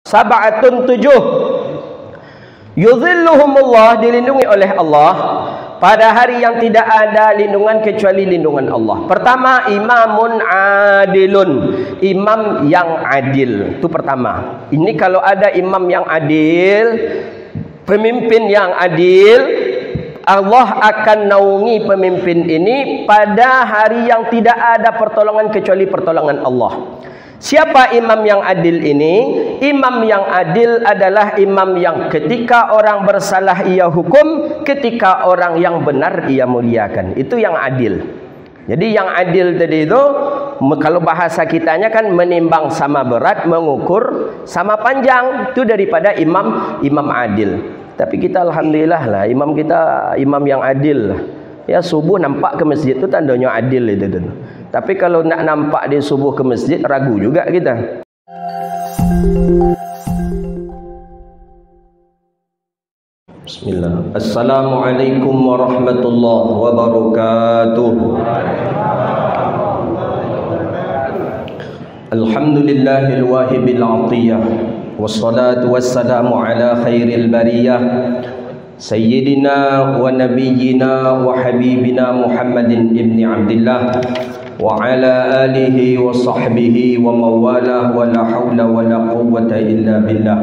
Sab'atun 7. Yuzilluhumullah, dilindungi oleh Allah pada hari yang tidak ada lindungan kecuali lindungan Allah. Pertama, imamun adilun, imam yang adil. Itu pertama. Ini kalau ada imam yang adil, pemimpin yang adil, Allah akan naungi pemimpin ini pada hari yang tidak ada pertolongan kecuali pertolongan Allah. Siapa imam yang adil ini? Imam yang adil adalah imam yang ketika orang bersalah ia hukum, ketika orang yang benar ia muliakan. Itu yang adil. Jadi yang adil tadi itu, kalau bahasa kitanya kan menimbang sama berat, mengukur sama panjang. Itu daripada imam adil. Tapi kita alhamdulillah lah, imam kita imam yang adil lah. Ya, subuh nampak ke masjid itu tandanya adil itu tu. Tapi kalau nak nampak dia subuh ke masjid, ragu juga kita. Bismillah. Assalamualaikum warahmatullahi wabarakatuh. Alhamdulillahil wahibil atiyah. Wassalatu wassalamu ala khairil bariyah. Sayyidina wa nabiyyina wa habibina Muhammadin ibni Abdillah wa ala alihi wa sahbihi wa mawalah wa la hawla wa la quwwata illa billah.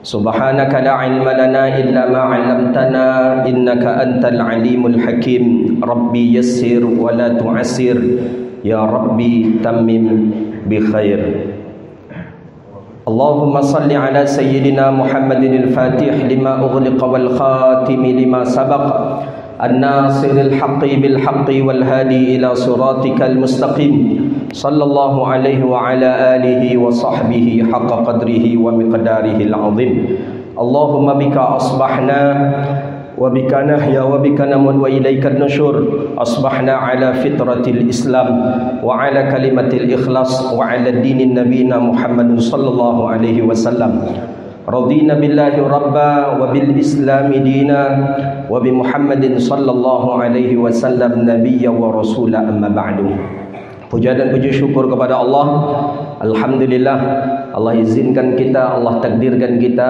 Subhanaka la ilma lana illa ma 'allamtana innaka antal alimul hakim. Rabbi yassir wa la tu'assir, ya Rabbi tammim bi khair. Allahumma salli ala sayyidina Muhammadin al-fatih lima ughliqa wal khatimi lima sabaq an-nasiril haqqi bil haqqi wal hadi ila siratikal mustaqim sallallahu alaihi wa ala alihi wa sahbihi haqqa qadrihi wa miqdarihi al-azim. Allahumma bika asbahna wa bika nahya wa bika namut wa ilaikan nusyur. Asbahna ala fitratil Islam wa ala kalimatil ikhlas wa ala dinin nabiyina Muhammadin sallallahu alaihi wasallam. Radina billahi rabba wa bil islami dina wa bi Muhammadin sallallahu alaihi wasallam nabiyya wa rasula, amma ba'du. Puja dan puji syukur kepada Allah. Alhamdulillah, Allah izinkan kita, Allah takdirkan kita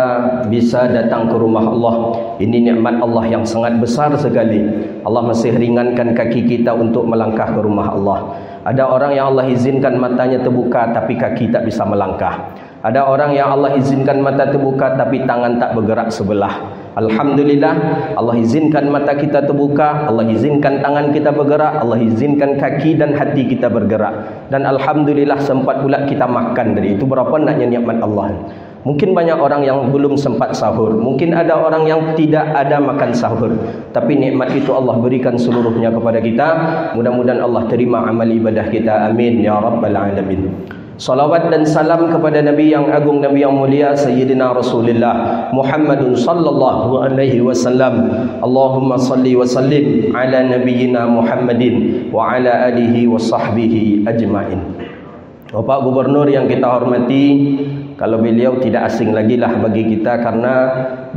bisa datang ke rumah Allah. Ini nikmat Allah yang sangat besar sekali. Allah masih ringankan kaki kita untuk melangkah ke rumah Allah. Ada orang yang Allah izinkan matanya terbuka tapi kaki tak bisa melangkah. Ada orang yang Allah izinkan mata terbuka tapi tangan tak bergerak sebelah. Alhamdulillah, Allah izinkan mata kita terbuka, Allah izinkan tangan kita bergerak, Allah izinkan kaki dan hati kita bergerak. Dan alhamdulillah sempat pula kita makan dari itu. Berapa naknya nikmat Allah. Mungkin banyak orang yang belum sempat sahur, mungkin ada orang yang tidak ada makan sahur, tapi nikmat itu Allah berikan seluruhnya kepada kita. Mudah-mudahan Allah terima amal ibadah kita. Amin ya rabbal alamin. Salawat dan salam kepada Nabi yang agung, Nabi yang mulia, Sayyidina Rasulullah Muhammadun sallallahu alaihi wasallam. Allahumma salli wa sallim ala nabiyyina Muhammadin wa ala alihi wa sahbihi ajma'in. Bapak Gubernur yang kita hormati, kalau beliau tidak asing lagi lah bagi kita karena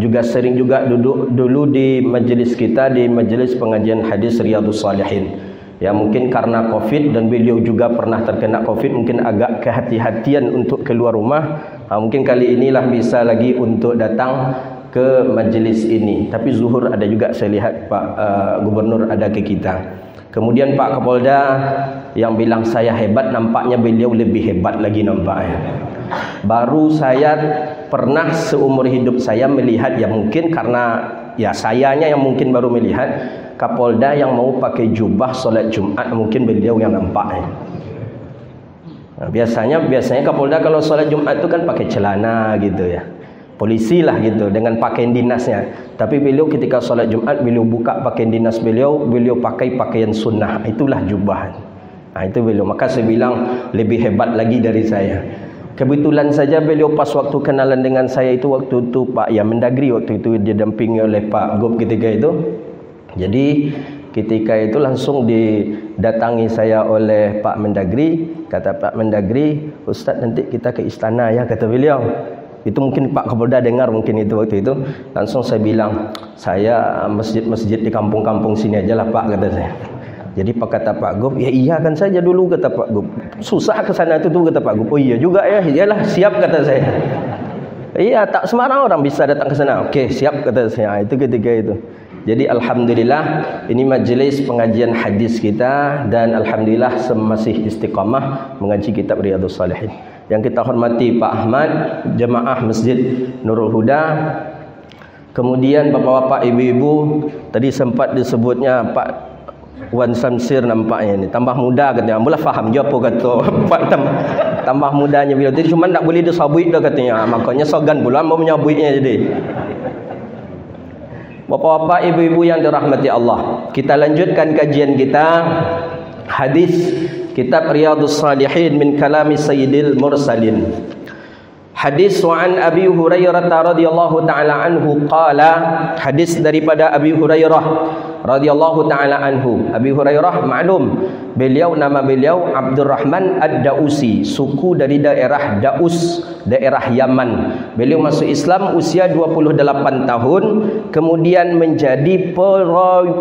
juga sering juga duduk dulu di majelis kita, di majelis pengajian hadis Riyadhus Shalihin. Ya, mungkin karena Covid dan beliau juga pernah terkena Covid, mungkin agak kehati-hatian untuk keluar rumah. Mungkin kali inilah bisa lagi untuk datang ke majlis ini. Tapi zuhur ada juga saya lihat Pak Gubernur ada ke kita. Kemudian Pak Kapolda yang bilang saya hebat, nampaknya beliau lebih hebat lagi nampaknya. Baru saya pernah seumur hidup saya melihat, ya mungkin karena ya sayanya yang mungkin baru melihat Kapolda yang mau pakai jubah solat Jumat, mungkin beliau yang nampak. Nah, biasanya Kapolda kalau solat Jumat itu kan pakai celana gitu ya, polisi lah gitu dengan pakaian dinasnya. Tapi beliau ketika solat Jumat, beliau buka pakaian dinas beliau pakai pakaian sunnah, itulah jubah. Nah, itu beliau. Maka saya bilang lebih hebat lagi dari saya. Kebetulan saja beliau pas waktu kenalan dengan saya itu, waktu itu Pak Mendagri, waktu itu dia dampingi oleh Pak Gub ketika itu. Jadi ketika itu langsung didatangi saya oleh Pak Mendagri. Kata Pak Mendagri, Ustaz nanti kita ke istana ya, kata beliau. Itu mungkin Pak Kapolda dengar mungkin itu waktu itu. Langsung saya bilang, saya masjid-masjid di kampung-kampung sini aja lah Pak, kata saya. Jadi kata Pak Gub, ya iya kan saja dulu, kata Pak Gub. Susah ke sana itu tuh, kata Pak Gub. Oh iya juga ya, iyalah siap, kata saya. Iya, tak sembarang orang bisa datang ke sana. Okey, siap kata saya. Itu ketika itu. Jadi alhamdulillah ini majlis pengajian hadis kita dan alhamdulillah masih istiqamah mengaji kitab Riyadhus Shalihin. Yang kita hormati Pak Ahmad, jemaah Masjid Nurul Huda. Kemudian bapak-bapak, ibu-ibu, tadi sempat disebutnya Pak Wan Samsir nampaknya ni tambah muda katanya. Mula faham je apa kata Pak tambah mudanya beliau. Jadi cuma tak boleh disabuit dah katanya. Makanya sogan pula mau menyabuitnya jadi. Bapak-bapak, ibu-ibu yang dirahmati Allah, kita lanjutkan kajian kita hadis kitab Riyadhus Shalihin min kalami Sayyidil Mursalin. Hadis wa an Abi Hurairah radhiyallahu taala anhu qala, hadis daripada Abi Hurairah radhiyallahu taala anhu. Abi Hurairah maklum beliau, nama beliau Abdurrahman Ad-Dausi, suku dari daerah Daus, daerah Yaman. Beliau masuk Islam usia 28 tahun, kemudian menjadi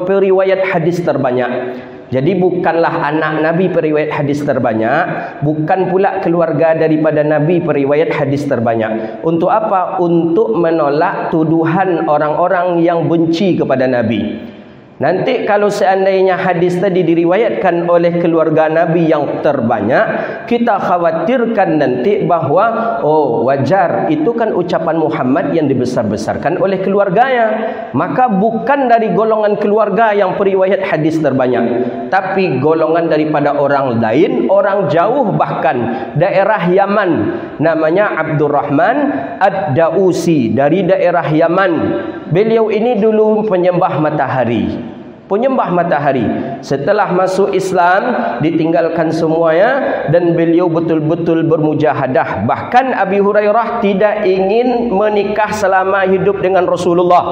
periwayat hadis terbanyak. Jadi bukanlah anak Nabi periwayat hadis terbanyak, bukan pula keluarga daripada Nabi periwayat hadis terbanyak. Untuk apa? Untuk menolak tuduhan orang-orang yang benci kepada Nabi. Nanti kalau seandainya hadis tadi diriwayatkan oleh keluarga Nabi yang terbanyak, kita khawatirkan nanti bahawa wajar itu kan ucapan Muhammad yang dibesar-besarkan oleh keluarganya. Maka bukan dari golongan keluarga yang periwayat hadis terbanyak, tapi golongan daripada orang lain, orang jauh, bahkan daerah Yaman. Namanya Abdurrahman Ad-Dausi, dari daerah Yaman. Beliau ini dulu penyembah matahari. Penyembah matahari. Setelah masuk Islam, ditinggalkan semuanya dan beliau betul-betul bermujahadah. Bahkan Abi Hurairah tidak ingin menikah selama hidup dengan Rasulullah.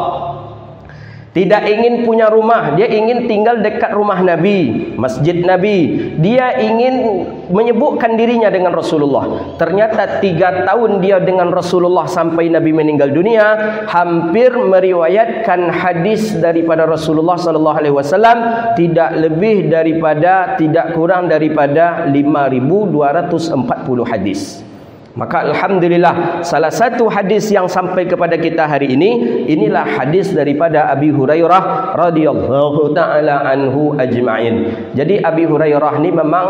Tidak ingin punya rumah, dia ingin tinggal dekat rumah Nabi, masjid Nabi. Dia ingin menyebutkan dirinya dengan Rasulullah. Ternyata 3 tahun dia dengan Rasulullah sampai Nabi meninggal dunia, hampir meriwayatkan hadis daripada Rasulullah sallallahu alaihi wasallam tidak lebih daripada, tidak kurang daripada 5.240 hadis. Maka alhamdulillah, salah satu hadis yang sampai kepada kita hari ini, inilah hadis daripada Abi Hurairah radhiyallahu taala anhu ajma'in. Jadi Abi Hurairah ni memang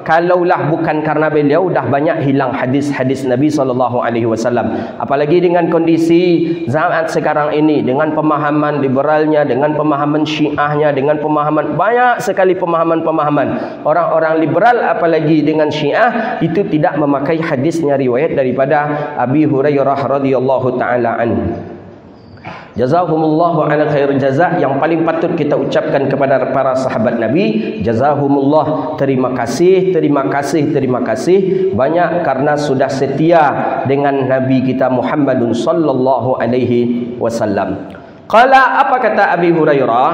kalaulah bukan karena beliau dah banyak hilang hadis-hadis Nabi sallallahu alaihi wasallam. Apalagi dengan kondisi zaman sekarang ini, dengan pemahaman liberalnya, dengan pemahaman Syiahnya, dengan pemahaman banyak sekali pemahaman-pemahaman orang-orang liberal, apalagi dengan Syiah, itu tidak memakai hadisnya riwayat daripada Abi Hurairah radhiyallahu taala anhu. Jazahumullahu ala khair jazak. Yang paling patut kita ucapkan kepada para sahabat Nabi, jazahumullah, terima kasih, terima kasih, terima kasih banyak karena sudah setia dengan Nabi kita Muhammadun sallallahu alaihi wasallam. Qala, apa kata Abi Hurairah?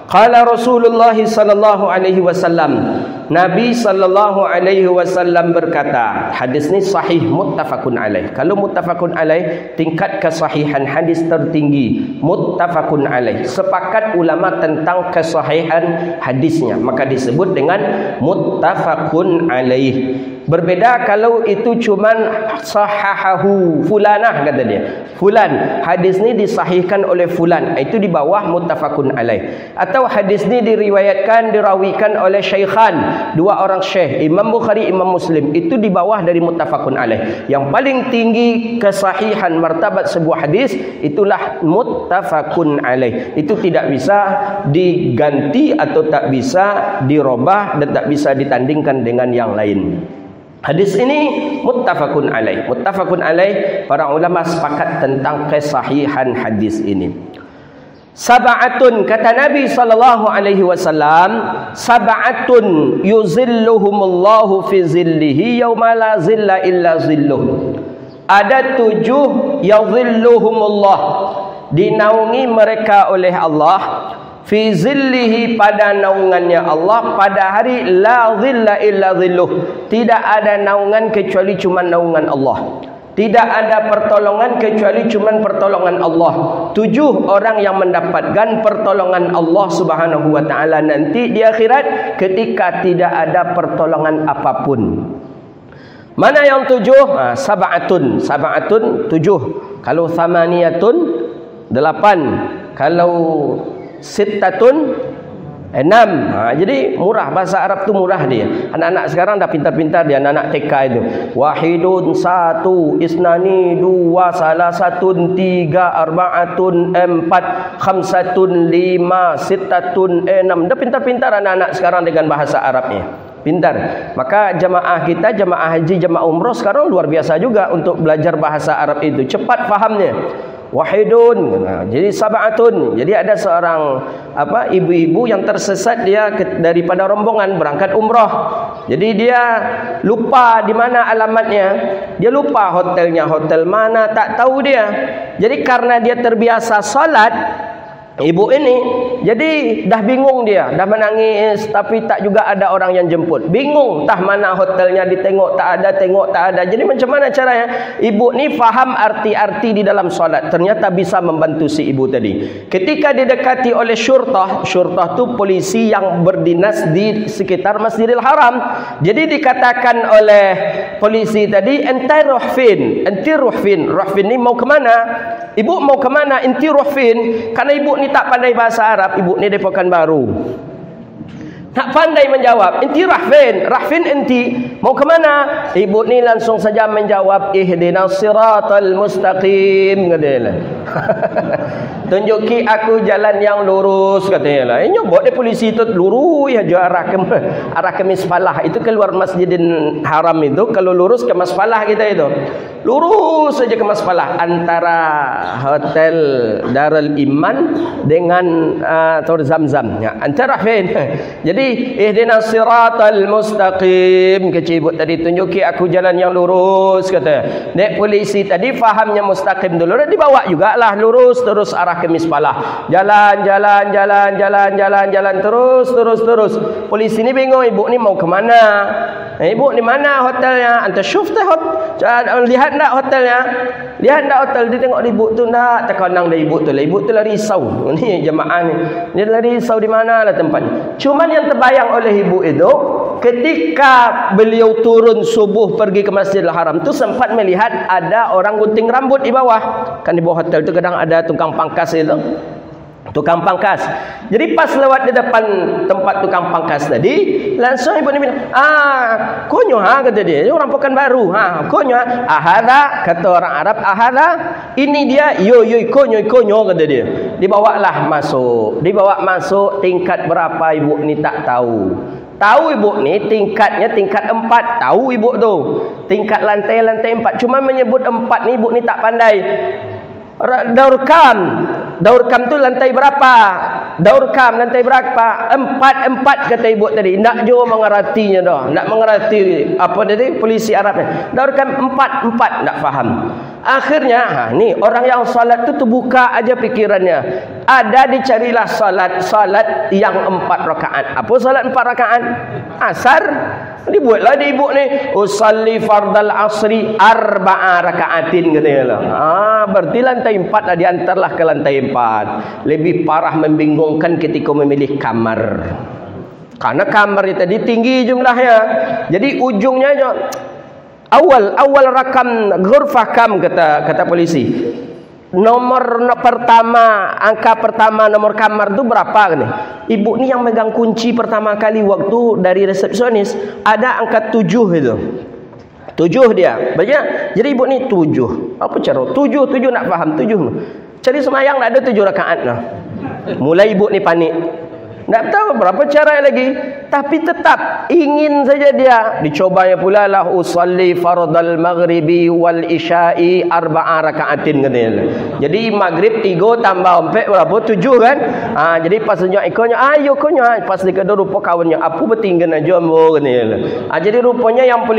Qala Rasulullah sallallahu alaihi wasallam, Nabi sallallahu alaihi wasallam berkata, hadis ni sahih muttafaqun alaih. Kalau muttafaqun alaih, tingkat kesahihan hadis tertinggi, muttafaqun alaih. Sepakat ulama tentang kesahihan hadisnya, maka disebut dengan muttafaqun alaih. Berbeda kalau itu cuman sahahahu fulanah, kata dia. Fulan, hadis ni disahihkan oleh fulan, itu di bawah muttafaqun alaih. Atau hadis ni diriwayatkan, dirawikan oleh syaikhan, 2 orang syekh, Imam Bukhari, Imam Muslim, itu di bawah dari muttafaqun alaih. Yang paling tinggi kesahihan martabat sebuah hadis, itulah muttafaqun alaih. Itu tidak bisa diganti atau tak bisa dirubah dan tak bisa ditandingkan dengan yang lain. Hadis ini muttafaqun alaih. Muttafaqun alaih, para ulama sepakat tentang kesahihan hadis ini. Sab'atun, kata Nabi sallallahu alaihi wasallam, sab'atun yuzilluhumullahu fi zillihi yauma la zilla illa zilluh. Ada 7 yuzilluhumullah, dinaungi mereka oleh Allah, fi zillihi, pada naungannya Allah, pada hari la zilla illa zilluh. Tidak ada naungan kecuali cuma naungan Allah. Tidak ada pertolongan kecuali cuma pertolongan Allah. 7 orang yang mendapatkan pertolongan Allah Subhanahu wa taala nanti di akhirat ketika tidak ada pertolongan apapun. Mana yang 7? Sab'atun, 7. Kalau thamaniyatun 8. Kalau sittatun 6. Jadi murah, bahasa Arab tu murah dia. Anak-anak sekarang dah pintar-pintar dia, anak-anak TK itu. Wahidun, 1, isnani, 2, salah satun, 3, arba'atun, 4, khamsatun, 5, sittatun, 6. Dah pintar-pintar anak-anak sekarang dengan bahasa Arabnya. Pintar. Maka jamaah kita, jamaah haji, jamaah umrah sekarang luar biasa juga untuk belajar bahasa Arab itu. Cepat fahamnya. Wahidun, jadi sab'atun. Jadi ada seorang ibu-ibu yang tersesat dia daripada rombongan berangkat umrah. Jadi dia lupa di mana alamatnya. Dia lupa hotelnya, hotel mana tak tahu dia. Jadi karena dia terbiasa salat, ibu ini jadi dah bingung dia, dah menangis tapi tak juga ada orang yang jemput. Bingung tah mana hotelnya, ditengok tak ada, tengok tak ada. Jadi macam mana caranya? Ibu ni faham arti-arti di dalam solat. Ternyata bisa membantu si ibu tadi. Ketika didekati oleh syurtah, syurtah tu polisi yang berdinas di sekitar Masjidil Haram. Jadi dikatakan oleh polisi tadi, enti ruhfin. Ruhfin ni mau ke mana? Ibu mau ke mana? Enti ruhfin. Karena ibu ni tak pandai bahasa Arab, ibu ni dari Pekanbaru. Tak pandai menjawab. Enti Rahfin enti mau ke mana? Ibu ni langsung saja menjawab, ihdinas siratal mustaqim, katanya. Tunjuki aku jalan yang lurus, katanya lah. Nyobot dia polisi itu lurus aja arah ke Misfalah. Itu keluar Masjidil Haram itu, kalau lurus ke Misfalah kita itu. Lurus saja ke Misfalah antara Hotel Darul Iman dengan Tor Zamzam. Ya, antara Rahfin. Jadi ihdinas siratal mustaqim, kecibut tadi tunjuki aku jalan yang lurus, kata. Nek polisi tadi fahamnya mustaqim dulu, dia dibawa jugalah lurus terus arah ke Misfalah. Jalan terus. Polisi ni bingung, ibu ni mau ke mana? Ibu ni mana hotelnya? Anta syufta lihat tak hotelnya? Lihat tak hotel? Dia tengok ibu tu nak terkenang dari ibu tu lah. Ibu tu lah risau. Ni jemaah ni. Dia lah risau di mana lah tempatnya. Cuman yang terbayang oleh ibu itu, ketika beliau turun subuh pergi ke Masjidil Haram tu sempat melihat ada orang gunting rambut di bawah. Kan di bawah hotel tu kadang ada tukang pangkas itu. Tukang pangkas. Jadi pas lewat di depan tempat tukang pangkas tadi, langsung ibu ni bilang, konyo kata dia. Dia orang Pekanbaru. Konyo ahada, kata orang Arab, ahada. Ini dia, yo konyo kata dia. Dibawa masuk tingkat berapa ibu ni tak tahu. Tahu ibu ni tingkatnya tingkat 4. Tahu ibu tu. Tingkat lantai 4. Cuma menyebut 4 ni ibu ni tak pandai. Daur kam tu lantai berapa? Daur kam lantai berapa? 4 kata ibu tadi. Nak jo mengertinya dah. Nak mengerti apa tadi polisi Arabnya. Daur kam 4 nak faham. Akhirnya ni orang yang salat tu terbuka aja pikirannya. Ada dicarilah salat yang 4 rakaat. Apa salat 4 rakaat? Asar. Dibuatlah di ibu ni, usalli fardal asri 4 rakaatin, katanya lah. Berarti lantai 4 lah, diantarlah ke lantai 4. Lebih parah membingungkan ketika memilih kamar. Karena kamar itu tadi tinggi jumlahnya. Jadi ujungnya awal rakam ghurfah kam, kata polisi. Nomor pertama, angka pertama nomor kamar tu berapa ni? Ibu ni yang megang kunci pertama kali waktu dari resepsionis, ada angka 7 itu. 7 dia. Banyak. Jadi ibu ni 7. Apa cara? 7 nak faham 7. Cari semayang ada 7 rakaat lah. Mulai ibu ni panik. Tak tahu berapa cara lagi, tapi tetap ingin saja dia. Dicobanya pula lah, usalli fardal maghribi wal isya'i 4 rakaatin, katanya. Jadi maghrib 3 tambah 4 berapa? 7 kan? Jadi pas tunjuk ikonnya, ayo konyo, pas dikedo rupa kawannya, apa bertinggan aja mo, katanya. Jadi rupanya yang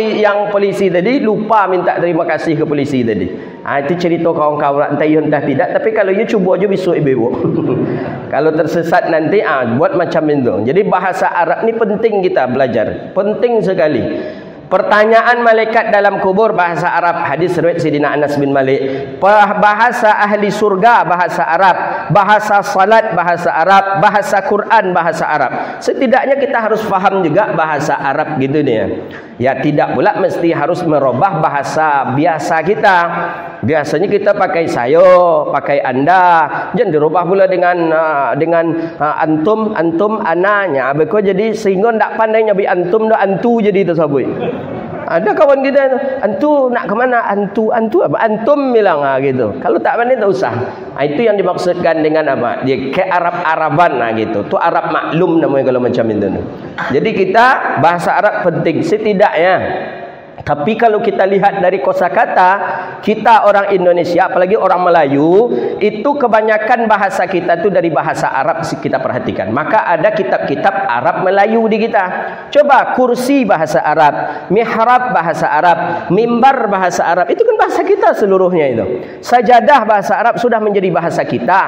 polisi tadi lupa minta terima kasih ke polisi tadi. Itu cerita kawan-kawan, entah tidak, tapi kalau you cuba aja besok ibu. Kalau tersesat nanti buat macam itu. Jadi bahasa Arab ni penting kita belajar. Penting sekali. Pertanyaan malaikat dalam kubur bahasa Arab. Hadis riwayat Sayyidina Anas bin Malik. Bahasa ahli surga bahasa Arab. Bahasa salat bahasa Arab. Bahasa Quran bahasa Arab. Setidaknya kita harus faham juga bahasa Arab gitu nih. Ya tidak pula mesti harus merubah bahasa biasa kita. biasanya kita pakai saya, pakai anda. Jangan dirubah pula dengan antum, ananya. Beko jadi sehingga ndak pandai nyabi antum dah antu jadi tersabui. Ada kawan kita, antu nak ke mana? Antu apa? Antum bilang gitu. Kalau tak pandai tak usah. Itu yang dimaksudkan dengan apa? Dia ke Arab-Araban gitu. Tu Arab maklum namanya kalau macam itu. Jadi kita bahasa Arab penting setidaknya. Tapi kalau kita lihat dari kosakata, kita orang Indonesia, apalagi orang Melayu, itu kebanyakan bahasa kita itu dari bahasa Arab kita perhatikan. Maka ada kitab-kitab Arab Melayu di kita. Coba kursi bahasa Arab, mihrab bahasa Arab, mimbar bahasa Arab. Itu kan bahasa kita seluruhnya itu. Sajadah bahasa Arab sudah menjadi bahasa kita.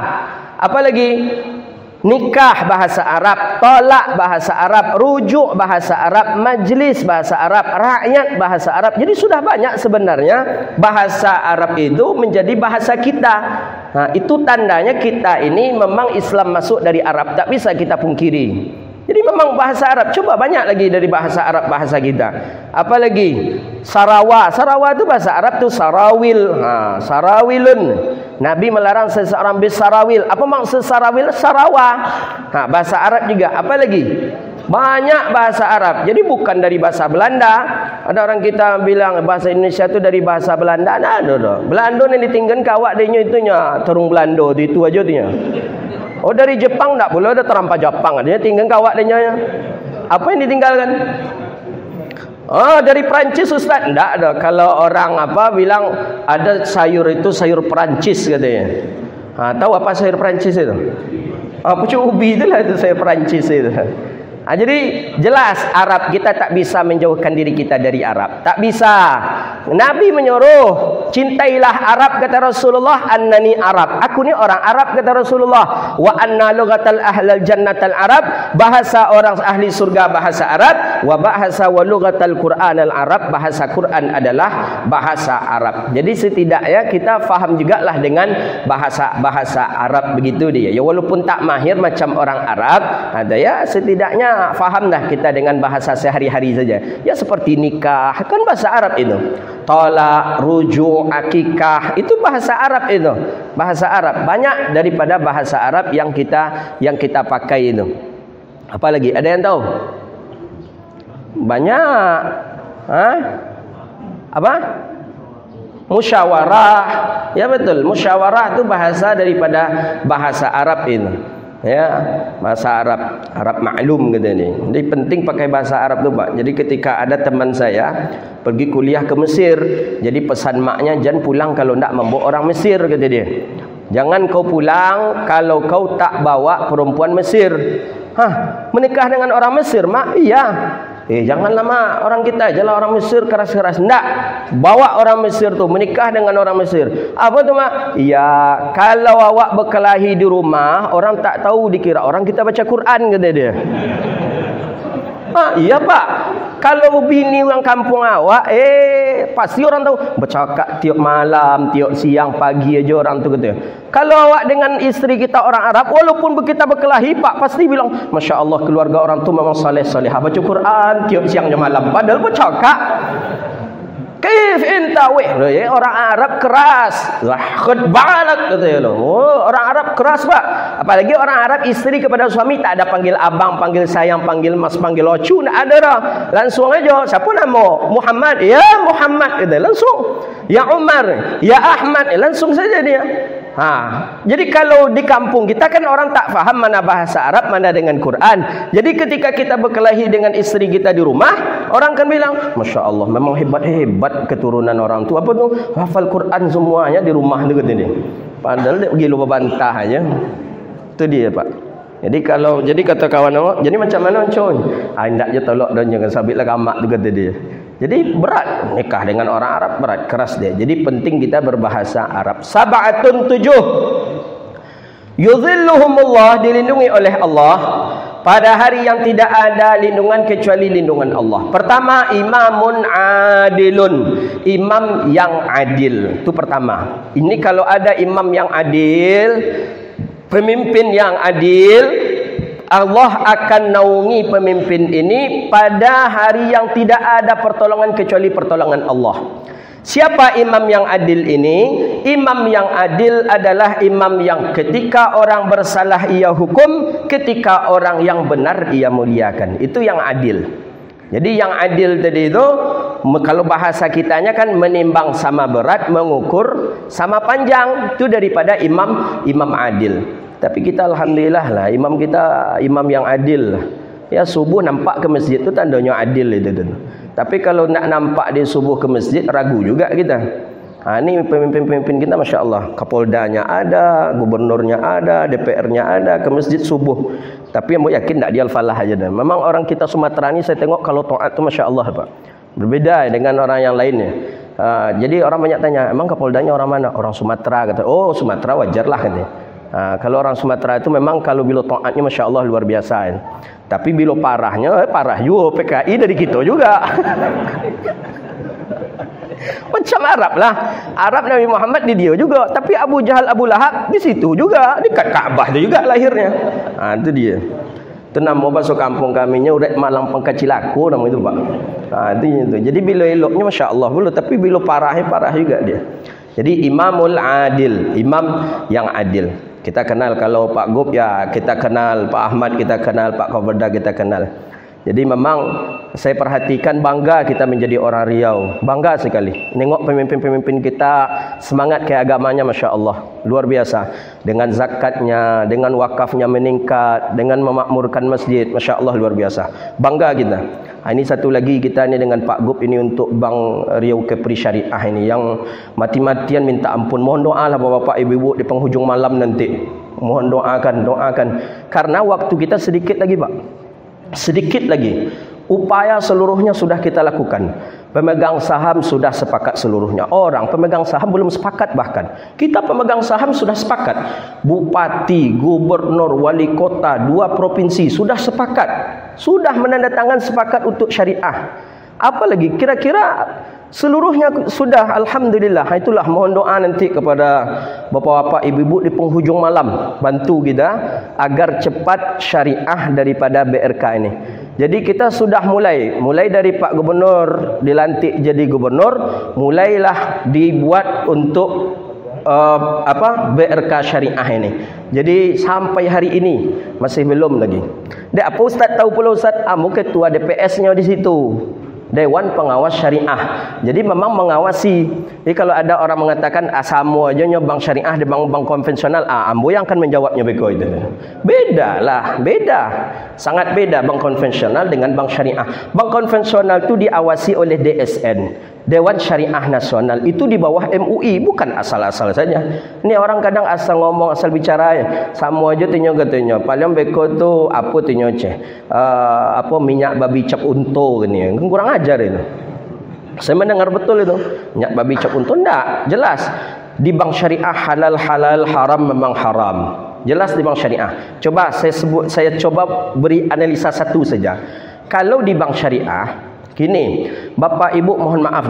Apalagi nikah bahasa Arab, tolak bahasa Arab, rujuk bahasa Arab, majlis bahasa Arab, rakyat bahasa Arab. Jadi sudah banyak sebenarnya bahasa Arab itu menjadi bahasa kita. Nah, itu tandanya kita ini memang Islam masuk dari Arab, tak bisa kita pungkiri. Jadi memang bahasa Arab, coba banyak lagi dari bahasa Arab bahasa kita. Apalagi Sarawa. Sarawa itu bahasa Arab tu sarawil. Sarawilun. Nabi melarang seseorang bersarawil. Apa maksud sarawil? Sarawa. Bahasa Arab juga. Apalagi banyak bahasa Arab. Jadi bukan dari bahasa Belanda. Ada orang kita bilang bahasa Indonesia itu dari bahasa Belanda. Nah, Belanda ni ditinggalkan kawak dia itunya terung Belanda itu aja dia. Oh dari Jepang tak boleh, ada terampas Jepang. Dia tinggal kawak dia. Apa yang ditinggalkan? Oh dari Perancis Ustaz. Tak ada. Kalau orang apa bilang ada sayur itu sayur Perancis katanya. Tahu apa sayur Perancis itu? Pucuk ubi itulah itu sayur Perancis itu. Jadi jelas Arab kita tak bisa menjauhkan diri kita dari Arab. Tak bisa. Nabi menyuruh, cintailah Arab kata Rasulullah, annani Arab. Aku ni orang Arab kata Rasulullah. Wa anna lughatal ahlal jannatal Arab. Bahasa orang ahli surga bahasa Arab. Wa bahasa wa lughatal Qur'an al Arab. Bahasa Quran adalah bahasa Arab. Jadi setidaknya kita faham jugalah dengan bahasa Arab begitu dia. Ya walaupun tak mahir macam orang Arab, ada ya setidaknya faham dah kita dengan bahasa sehari-hari saja. Ya seperti nikah, kan bahasa Arab itu. Tolak, rujuk, akikah, itu bahasa Arab itu. Bahasa Arab. Banyak daripada bahasa Arab yang kita pakai itu. Apa lagi? Ada yang tahu? Banyak. Apa? Musyawarah. Ya betul, musyawarah itu bahasa daripada bahasa Arab itu. Ya, bahasa Arab maklum gitu ni. Jadi penting pakai bahasa Arab tu, Pak. Jadi ketika ada teman saya pergi kuliah ke Mesir, jadi pesan maknya jangan pulang kalau ndak membawa orang Mesir kata dia. Jangan kau pulang kalau kau tak bawa perempuan Mesir. Menikah dengan orang Mesir, Mak? Iya. Janganlah mak, orang kita aja lah orang Mesir keras-keras. Ndak, bawa orang Mesir tu, menikah dengan orang Mesir. Apa tu mak? Ya, kalau awak berkelahi di rumah, orang tak tahu dikira orang kita baca Quran kata dia. Iya pak, kalau bini orang kampung awak, pasti orang tahu bercakap tiap malam, tiap siang, pagi aja orang tu kata. Kalau awak dengan isteri kita orang Arab, walaupun kita berkelahi, pak pasti bilang, Masya Allah keluarga orang tu memang saleh-saleh, baca Quran tiap siang dan malam. Padahal bercakap. Kaif enta weh, orang Arab keras. Khud balak kata lo. Orang Arab keras pak. Apalagi orang Arab isteri kepada suami tak ada panggil abang, panggil sayang, panggil mas, panggil ocu, tak ada dah. Langsung aja. Siapa nama? Muhammad. Ya Muhammad kata langsung. Ya Umar, ya Ahmad, langsung saja dia. Jadi kalau di kampung kita kan orang tak faham mana bahasa Arab, mana dengan Quran. Jadi ketika kita berkelahi dengan isteri kita di rumah, orang kan bilang, Masya Allah, memang hebat-hebat keturunan orang tu. Apa tu? Hafal Quran semuanya di rumah dekat ini. Padahal dia pergi lupa bantah aja. Itu dia pak. Jadi kata kawan awak, jadi macam mana coy? Hendak je tolak dan jangan sabitlah kamak tu kata dia. Jadi berat nikah dengan orang Arab, berat keras dia. Jadi penting kita berbahasa Arab. Sab'atun 7. Yuzilluhumullah, dilindungi oleh Allah pada hari yang tidak ada lindungan kecuali lindungan Allah. Pertama, imamun adilun, imam yang adil. Itu pertama. Ini kalau ada imam yang adil, pemimpin yang adil, Allah akan naungi pemimpin ini pada hari yang tidak ada pertolongan kecuali pertolongan Allah. Siapa imam yang adil ini? imam yang adil adalah imam yang ketika orang bersalah ia hukum, ketika orang yang benar ia muliakan. Itu yang adil. Jadi yang adil tadi itu, kalau bahasa kitanya kan menimbang sama berat, mengukur sama panjang. Itu daripada imam adil. Tapi kita alhamdulillah lah, imam kita imam yang adil lah. Ya, subuh nampak ke masjid itu tandanya adil itu. Tapi kalau nak nampak dia subuh ke masjid, ragu juga kita. Ini pemimpin-pemimpin kita Masya Allah, Kapoldanya ada, gubernurnya ada, DPR-nya ada, ke masjid subuh. Tapi yang yakin tak dia al-falah aja. Memang orang kita Sumatera ni saya tengok kalau taat tu Masya Allah Pak, berbeda dengan orang yang lainnya. Jadi orang banyak tanya, emang Kapoldanya orang mana? Orang Sumatera, kata. Oh Sumatera wajar lah katanya. Kalau orang Sumatera itu memang kalau bila taatnya Masya Allah luar biasa kan. Tapi bila parahnya, parah juga PKI dari kita juga. Macam Arab lah. Arab Nabi Muhammad di dia juga. Tapi Abu Jahal, Abu Lahab di situ juga. Dekat Kaabah dia juga lahirnya. Itu dia. Itu nama bahasa kampung kaminya Urat Malang Pengkacilaku nama itu Pak. Itu. Jadi bila eloknya Masya Allah dulu. Tapi bila parahnya parah juga dia. Jadi imamul adil. Imam yang adil. Kita kenal kalau Pak Gub ya kita kenal, Pak Ahmad kita kenal, Pak Kabarda kita kenal. Jadi memang saya perhatikan bangga kita menjadi orang Riau. Bangga sekali. Nengok pemimpin-pemimpin kita semangat ke agamanya Masya Allah. Luar biasa. Dengan zakatnya, dengan wakafnya meningkat, dengan memakmurkan masjid. Masya Allah luar biasa. Bangga kita. Ini satu lagi kita ni dengan Pak Gub ini untuk Bank Riau Kepri Syariah ini. Yang mati-matian minta ampun. Mohon doa lah bapak ibu-ibu di penghujung malam nanti. Mohon doakan. Karena waktu kita sedikit lagi Pak. Sedikit lagi. Upaya seluruhnya sudah kita lakukan. Pemegang saham sudah sepakat seluruhnya. Orang pemegang saham belum sepakat bahkan. Kita pemegang saham sudah sepakat. Bupati, gubernur, wali kota, 2 provinsi sudah sepakat. Sudah menandatangan sepakat untuk syariah. Apalagi kira-kira seluruhnya sudah alhamdulillah. Itulah mohon doa nanti kepada bapak-bapak, ibu-ibu di penghujung malam bantu kita agar cepat syariah daripada BRK ini. Jadi kita sudah mulai dari Pak Gubernur dilantik jadi gubernur, mulailah dibuat untuk BRK syariah ini. Jadi sampai hari ini masih belum lagi. Dek apa Ustaz tahu pula Ustaz? Ketua DPS-nya di situ. Dewan Pengawas Syariah. Jadi memang mengawasi. Jadi kalau ada orang mengatakan sama aja bank syariah di bank konvensional, ambo yang akan menjawabnya beko itu. Beda lah, beda. Sangat beda bank konvensional dengan bank syariah. Bank konvensional itu diawasi oleh DSN, Dewan Syariah Nasional. Itu di bawah MUI, bukan asal-asal saja. Ini orang kadang asal ngomong, asal bicara ya. Sama aja tinyo katanya. Paling beko tu apa tinyo minyak babi cap unto ni. Kurang ajar itu. Saya mendengar betul itu. Minyak babi cap unto enggak, jelas. Di bank syariah halal, haram memang haram. Jelas di bank syariah. Coba saya coba beri analisa satu saja. Kalau di bank syariah, gini, Bapak Ibu mohon maaf.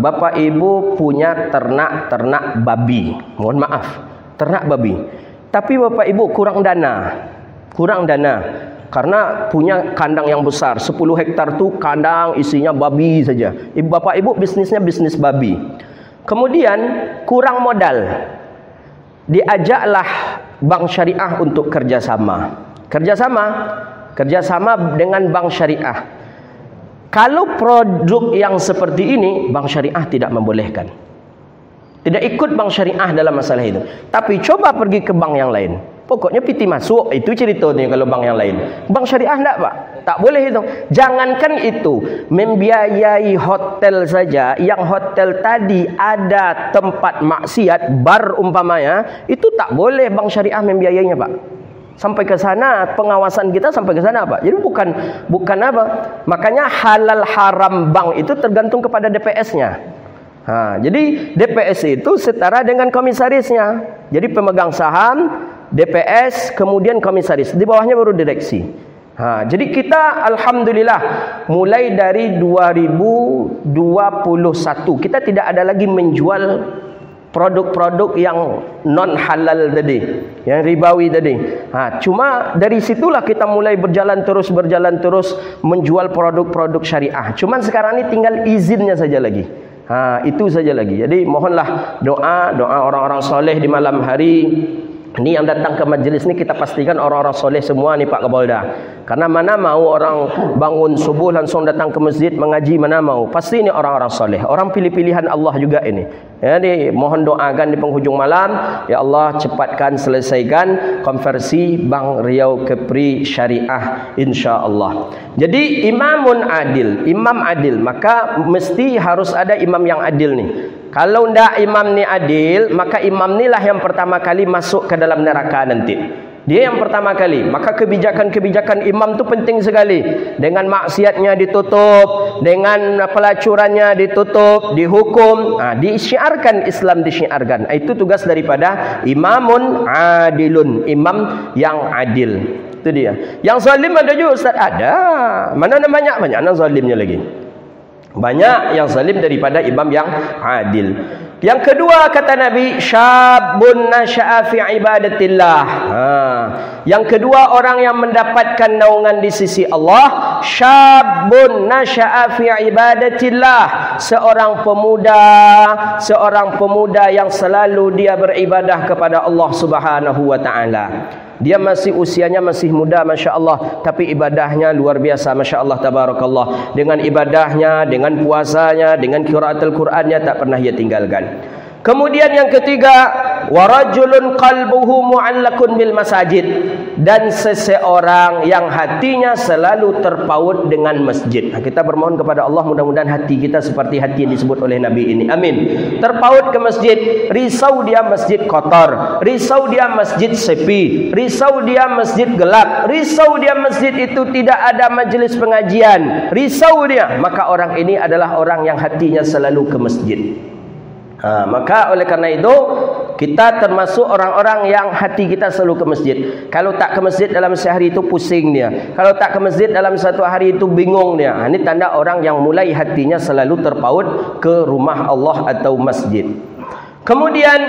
Bapak Ibu punya ternak babi. Mohon maaf, ternak babi. Tapi Bapak Ibu kurang dana. Karena punya kandang yang besar, 10 hektar tu kandang isinya babi saja. Bapak Ibu bisnisnya bisnis babi. Kemudian kurang modal. Diajaklah bank syariah untuk kerjasama dengan bank syariah. Kalau produk yang seperti ini, bank syariah tidak membolehkan. Tidak ikut bank syariah dalam masalah itu. Tapi coba pergi ke bank yang lain. Pokoknya piti masuk. Itu ceritanya kalau bank yang lain. Bank syariah enggak Pak. Tak boleh itu. Jangankan itu. Membiayai hotel saja. Yang hotel tadi ada tempat maksiat, bar umpamanya. Itu tak boleh bank syariah membiayainya Pak. Sampai ke sana, pengawasan kita sampai ke sana Pak. Jadi bukan apa. Makanya halal haram bank itu tergantung kepada DPS-nya. Jadi DPS itu setara dengan komisarisnya. Jadi pemegang saham, DPS, kemudian komisaris. Di bawahnya baru direksi. Jadi kita alhamdulillah mulai dari 2021 kita tidak ada lagi menjual produk-produk yang non halal tadi, yang ribawi tadi. Cuma dari situlah kita mulai berjalan terus menjual produk-produk syariah. Cuman sekarang ini tinggal izinnya saja lagi. Itu saja lagi. Jadi mohonlah doa orang-orang soleh di malam hari. Ini yang datang ke majlis ni kita pastikan orang-orang soleh semua ni Pak Kapolda. Karena mana mau orang bangun subuh langsung datang ke masjid mengaji, mana mau. Pasti ini orang-orang soleh. Orang pilih-pilihan Allah juga ini. Jadi mohon doakan di penghujung malam, ya Allah cepatkan selesaikan konversi Bank Riau Kepri Syariah insya-Allah. Jadi imam adil, maka mesti harus ada imam yang adil ni. Kalau ndak imam ni adil, maka imam ni lah yang pertama kali masuk ke dalam neraka nanti. Dia yang pertama kali. Maka kebijakan-kebijakan imam tu penting sekali. Dengan maksiatnya ditutup, dengan pelacurannya ditutup, dihukum, disyiarkan, Islam disyiarkan. Itu tugas daripada imamun adilun, imam yang adil. Itu dia. Yang zalim ada juga Ustaz? Ada. Mana banyak yang zalimnya lagi. Banyak yang zalim daripada imam yang adil. Yang kedua kata Nabi, syabun nasya'a fi ibadatillah. Yang kedua orang yang mendapatkan naungan di sisi Allah, syabun nasya'a fi ibadatillah. Seorang pemuda yang selalu dia beribadah kepada Allah Subhanahu wa taala. Dia masih usianya masih muda, Masya Allah, tapi ibadahnya luar biasa, Masya Allah, Tabarakallah. Dengan ibadahnya, dengan puasanya, dengan qiraatul Qur'annya tak pernah ia tinggalkan. Kemudian yang ketiga, warajulun qalbuhu mu'allakun bil masajid. Dan seseorang yang hatinya selalu terpaut dengan masjid. Kita bermohon kepada Allah mudah-mudahan hati kita seperti hati yang disebut oleh Nabi ini. Amin. Terpaut ke masjid, risau dia masjid kotor, risau dia masjid sepi, risau dia masjid gelap, risau dia masjid itu tidak ada majelis pengajian, risau dia. Maka orang ini adalah orang yang hatinya selalu ke masjid. Maka oleh karena itu kita termasuk orang-orang yang hati kita selalu ke masjid. Kalau tak ke masjid dalam sehari itu pusing dia. Kalau tak ke masjid dalam satu hari itu bingung dia. Ini tanda orang yang mulai hatinya selalu terpaut ke rumah Allah atau masjid. Kemudian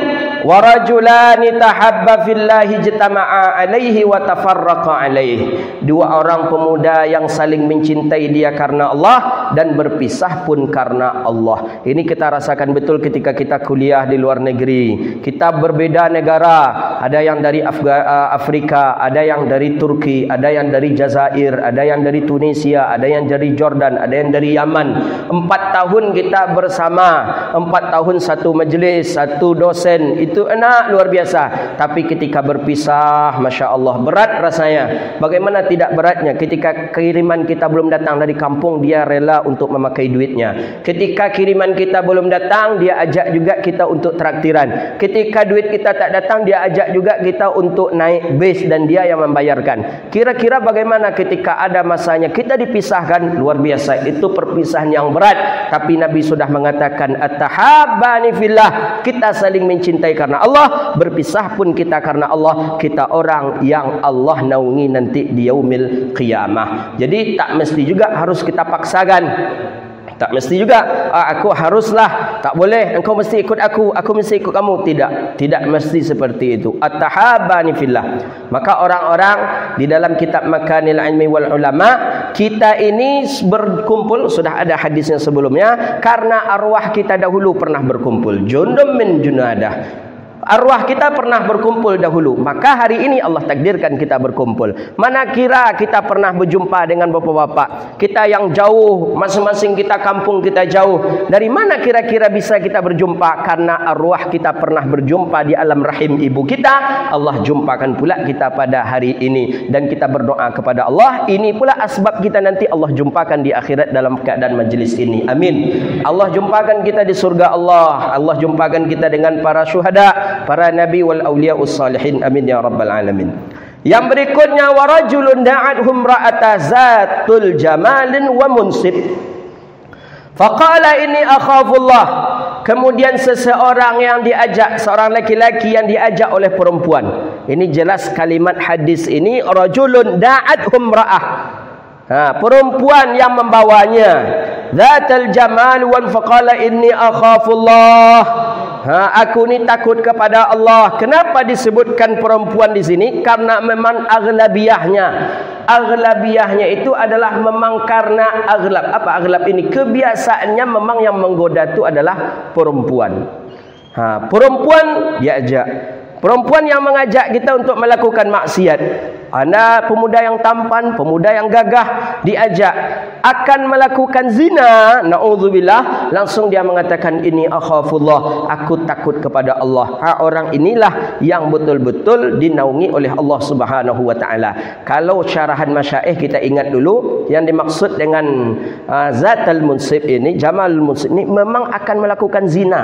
warajulani tahabba fillahi jtama'a alaihi wa tafarraqa alaihi. Dua orang pemuda yang saling mencintai dia karena Allah dan berpisah pun karena Allah. Ini kita rasakan betul ketika kita kuliah di luar negeri. Kita berbeda negara, ada yang dari Afrika, ada yang dari Turki, ada yang dari Jazair, ada yang dari Tunisia, ada yang dari Jordan, ada yang dari Yaman. 4 tahun kita bersama, 4 tahun satu majlis, satu dosen, itu enak luar biasa. Tapi ketika berpisah, Masya Allah, berat rasanya. Bagaimana tidak beratnya ketika kiriman kita belum datang dari kampung, dia rela untuk memakai duitnya. Ketika kiriman kita belum datang, dia ajak juga kita untuk traktiran. Ketika duit kita tak datang, dia ajak juga kita untuk naik bis dan dia yang membayarkan. Kira-kira bagaimana ketika ada masanya kita dipisahkan? Luar biasa. Itu perpisahan yang berat. Tapi Nabi sudah mengatakan at-tahabbani fillah. Kita saling mencintai karena Allah, berpisah pun kita karena Allah. Kita orang yang Allah naungi nanti di yaumil qiyamah. Jadi tak mesti juga harus kita paksakan. Tak mesti juga aku haruslah, tak boleh engkau mesti ikut aku mesti ikut kamu. Tidak mesti seperti itu. At-tahabbani fillah. Maka orang-orang di dalam kitab Makanil Ilmi wal Ulama, kita ini berkumpul, sudah ada hadisnya sebelumnya, karena arwah kita dahulu pernah berkumpul. Jundum min junadah. Arwah kita pernah berkumpul dahulu, maka hari ini Allah takdirkan kita berkumpul. Mana kira kita pernah berjumpa dengan bapak-bapak kita yang jauh, masing-masing kita kampung kita jauh. Dari mana kira-kira bisa kita berjumpa? Karena arwah kita pernah berjumpa di alam rahim ibu kita. Allah jumpakan pula kita pada hari ini. Dan kita berdoa kepada Allah, ini pula asbab kita nanti Allah jumpakan di akhirat dalam keadaan majlis ini. Amin. Allah jumpakan kita di surga Allah. Allah jumpakan kita dengan para syuhada, para nabi wal awliyaus salihin. Amin ya rabbal alamin. Yang berikutnya, warajulun da'athum ra'ata zatul jamalin wa munsib faqala inni akhafullah. Kemudian seseorang yang diajak, seorang laki-laki yang diajak oleh perempuan. Ini jelas kalimat hadis ini, rajulun da'athum ra'ah. Perempuan yang membawanya, zatul jamal wa faqala inni akhafullah. Aku ni takut kepada Allah. Kenapa disebutkan perempuan di sini? Karena memang aghlabiyahnya, Aghlabiyahnya itu adalah memang karena aghlab. Apa aghlab ini? Kebiasaannya memang yang menggoda itu adalah perempuan. Perempuan diajak. Perempuan yang mengajak kita untuk melakukan maksiat. Anda pemuda yang tampan, pemuda yang gagah, diajak akan melakukan zina, naudzubillah, langsung dia mengatakan ini akhafullah, aku takut kepada Allah. Orang inilah yang betul-betul dinaungi oleh Allah Subhanahu wa taala. Kalau syarahan masyaikh kita ingat dulu, yang dimaksud dengan zatul munsib ini, jamalul munsib ini memang akan melakukan zina.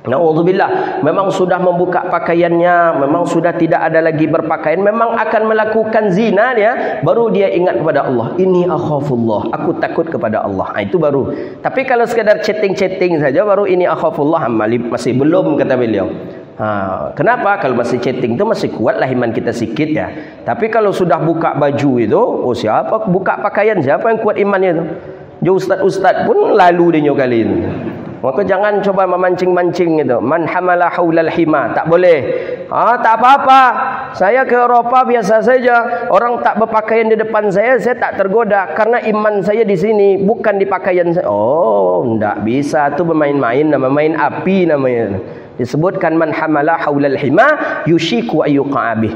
Na'udzubillah, memang sudah membuka pakaiannya, memang sudah tidak ada lagi berpakaian, memang akan melakukan zina dia, baru dia ingat kepada Allah. Ini akhafullah, aku takut kepada Allah. Itu baru. Tapi kalau sekadar chatting-chatting saja, baru ini akhafullah, masih belum, kata beliau. Kenapa? Kalau masih chatting itu masih kuatlah iman kita sikit ya. Tapi kalau sudah buka baju itu, siapa buka pakaian, siapa yang kuat imannya itu? Jo ustaz-ustaz pun lalu dia kali ini. Maka jangan coba memancing-mancing itu. Man hamala haulal hima, tak boleh. Tak apa-apa. Saya ke Eropa biasa saja. Orang tak berpakaian di depan saya tak tergoda karena iman saya di sini, bukan di pakaian saya. Enggak bisa, tu bermain-main, nama main api namanya. Disebutkan man hamala haulal hima yushiku ayyuqabih.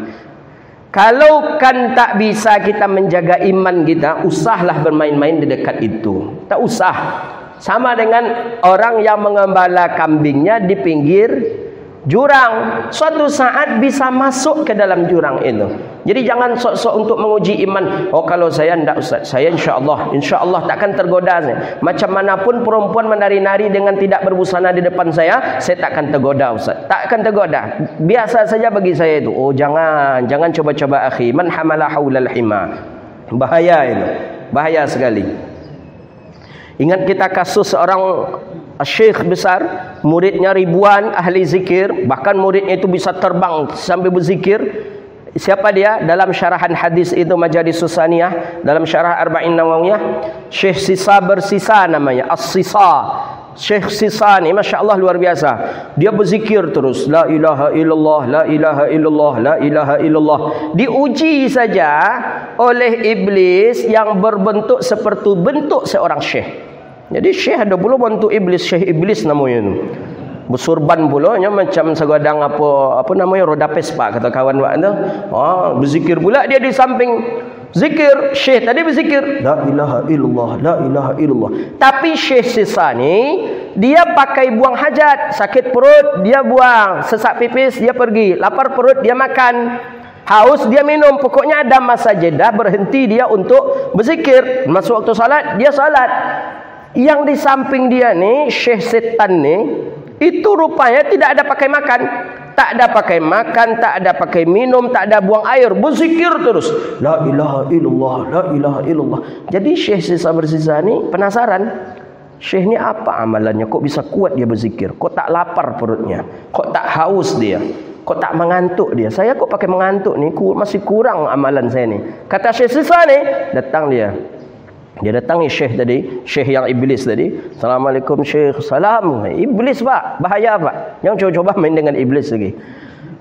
Kalau kan tak bisa kita menjaga iman kita, usahlah bermain-main di dekat itu. Tak usah. Sama dengan orang yang mengembala kambingnya di pinggir jurang. Suatu saat bisa masuk ke dalam jurang itu. Jadi jangan sok-sok untuk menguji iman. Kalau saya tidak ustaz, saya insya Allah takkan tergoda saya. Macam manapun perempuan menari-nari dengan tidak berbusana di depan saya takkan tergoda ustaz. Takkan tergoda. Biasa saja bagi saya itu. Jangan coba-coba akhi. Man hamala haulal hima. Bahaya itu. Bahaya sekali. Ingat kita kasus seorang syekh besar, muridnya ribuan ahli zikir, bahkan muridnya itu bisa terbang sambil berzikir. Siapa dia? Dalam syarahan hadis itu Majalis Susaniyah, dalam syarah Arba'in Nawawiyah, Syekh Sisa bersisa namanya, As-Sisa. Syekh Sisa ni Masya Allah luar biasa. Dia berzikir terus, la ilaha illallah, la ilaha illallah, la ilaha illallah. Diuji saja oleh iblis yang berbentuk seperti bentuk seorang syekh. Jadi syekh ada pula bentuk iblis, syekh iblis namanya itu. Bersurban pula macam segadang apa namanya roda Vespa kata kawan wak tu. Berzikir pula dia di samping zikir. Syekh tadi berzikir la ilaha illallah, la ilaha illallah. Tapi syekh sisa ni dia pakai buang hajat, sakit perut dia buang, sesak pipis dia pergi, lapar perut dia makan, haus dia minum. Pokoknya ada masa jeda berhenti dia untuk berzikir. Masuk waktu salat dia salat. Yang di samping dia ni syekh setan ni itu rupanya tidak ada pakai makan, tak ada pakai makan, tak ada pakai minum, tak ada buang air, berzikir terus la ilaha illallah, la ilaha illallah. Jadi syekh sisa bersisa ni penasaran, syekh ni apa amalannya, kok bisa kuat dia berzikir, kok tak lapar perutnya, kok tak haus dia, kok tak mengantuk dia. Saya kok pakai mengantuk ni, masih kurang amalan saya ni. Kata syekh sisa ni, datang dia datangi syekh tadi, syekh yang iblis tadi. Assalamualaikum syekh. Salam. Iblis pak, bahaya pak. Jangan coba-coba main dengan iblis lagi.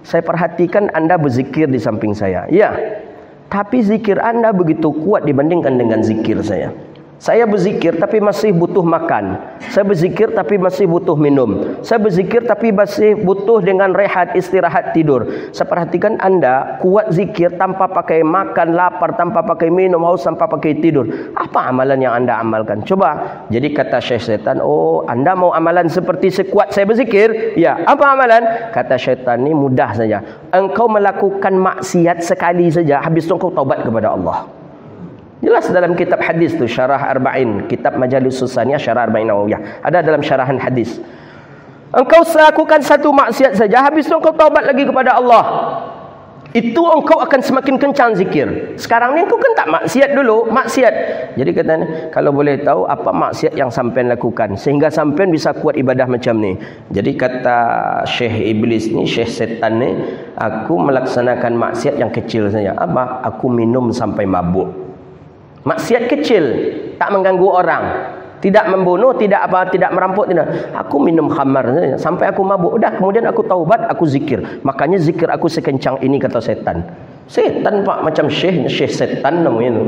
Saya perhatikan anda berzikir di samping saya. Ya, tapi zikir anda begitu kuat dibandingkan dengan zikir saya. Saya berzikir tapi masih butuh makan. Saya berzikir tapi masih butuh minum. Saya berzikir tapi masih butuh dengan rehat, istirahat, tidur. Saya perhatikan anda kuat zikir tanpa pakai makan, lapar, tanpa pakai minum, haus, tanpa pakai tidur. Apa amalan yang anda amalkan? Coba. Jadi kata syekh setan, anda mau amalan seperti sekuat saya berzikir? Ya. Apa amalan? Kata syaitan ni mudah saja. Engkau melakukan maksiat sekali saja, habis itu engkau taubat kepada Allah. Jelas dalam kitab hadis tu, syarah Arba'in, kitab Majalis Susaniyah, syarah Arba'in Nawawiyah. Ada dalam syarahan hadis. Engkau lakukan satu maksiat saja, habis itu engkau taubat lagi kepada Allah. Itu engkau akan semakin kencang zikir. Sekarang ni engkau kan tak maksiat dulu, maksiat. Jadi katanya, kalau boleh tahu apa maksiat yang sampean lakukan sehingga sampean bisa kuat ibadah macam ni. Jadi kata syekh iblis ni, syekh setan ni, aku melaksanakan maksiat yang kecil saja. Apa? Aku minum sampai mabuk. Maksiat kecil, tak mengganggu orang, tidak membunuh, tidak merampok, tidak. Aku minum khamar sampai aku mabuk. Udah, kemudian aku taubat, aku zikir. Makanya zikir aku sekencang ini, kata setan. Setan pak, macam syekh setan namanya tu.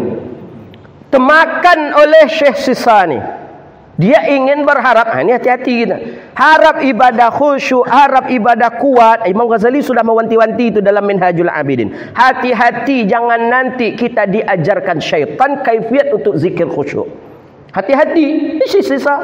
Termakan oleh syekh sisa ni. Dia ingin berharap, ini hati-hati kita. Harap ibadah khusyuk, harap ibadah kuat. Imam Ghazali sudah mewanti-wanti itu dalam Minhajul Abidin. Hati-hati jangan nanti kita diajarkan syaitan kaifiat untuk zikir khusyuk. Hati-hati, ini sisa.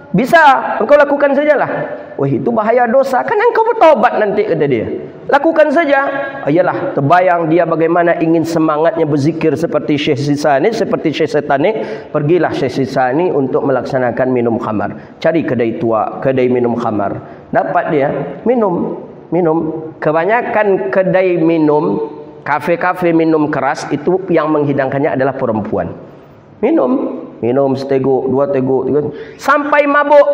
Bisa, engkau lakukan sajalah. Wah, itu bahaya dosa. Kan engkau bertobat nanti, kata dia. Lakukan saja. Ayalah, terbayang dia bagaimana ingin semangatnya berzikir seperti Syekh Sisani, seperti Syekh Setan ni. Pergilah Syekh Sisani untuk melaksanakan minum khamar. Cari kedai tua, kedai minum khamar. Dapat dia minum. Kebanyakan kedai minum, kafe-kafe minum keras itu yang menghidangkannya adalah perempuan. Minum seteguk, 2 teguk, 3. Sampai mabuk.